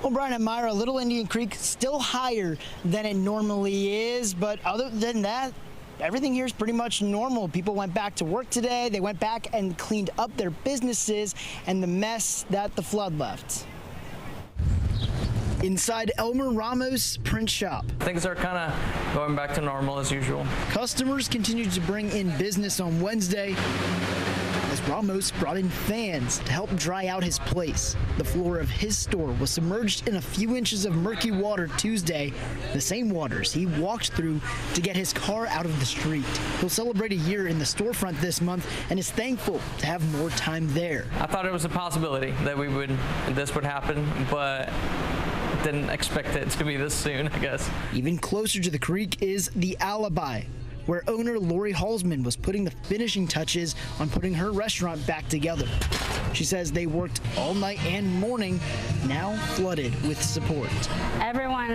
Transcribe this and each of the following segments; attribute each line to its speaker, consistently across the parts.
Speaker 1: Well, Brian and Myra, Little Indian Creek still higher than it normally is, but other than that, everything here is pretty much normal. People went back to work today. They went back and cleaned up their businesses and the mess that the flood left. Inside Elmer Ramos' print shop,
Speaker 2: things are kind of going back to normal as usual.
Speaker 1: Customers continued to bring in business on Wednesday as Ramos brought in fans to help dry out his place. The floor of his store was submerged in a few inches of murky water Tuesday, the same waters he walked through to get his car out of the street. He'll celebrate a year in the storefront this month and is thankful to have more time there.
Speaker 2: I thought it was a possibility that this would happen, but didn't expect it to be this soon, I guess.
Speaker 1: Even closer to the creek is the Alibi, where owner Lori Halsman was putting the finishing touches on putting her restaurant back together. She says they worked all night and morning, now flooded with support.
Speaker 3: Everyone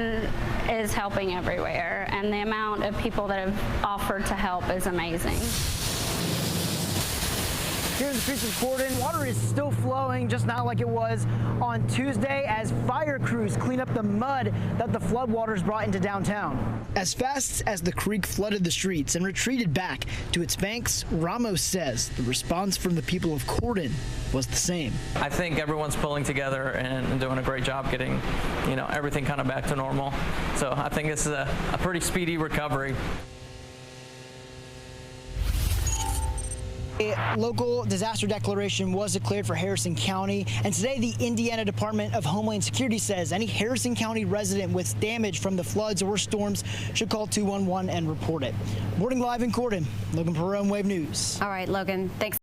Speaker 3: is helping everywhere, and the amount of people that have offered to help is amazing.
Speaker 1: Here in the streets of Corydon, water is still flowing, just not like it was on Tuesday as fire crews clean up the mud that the floodwaters brought into downtown. As fast as the creek flooded the streets and retreated back to its banks, Ramos says the response from the people of Corydon was the same.
Speaker 2: I think everyone's pulling together and doing a great job getting, everything kind of back to normal. So I think this is a pretty speedy recovery.
Speaker 1: A local disaster declaration was declared for Harrison County, and today the Indiana Department of Homeland Security says any Harrison County resident with damage from the floods or storms should call 211 and report it. Reporting live in Corydon, Logan Perone, Wave News.
Speaker 4: All right, Logan, thanks.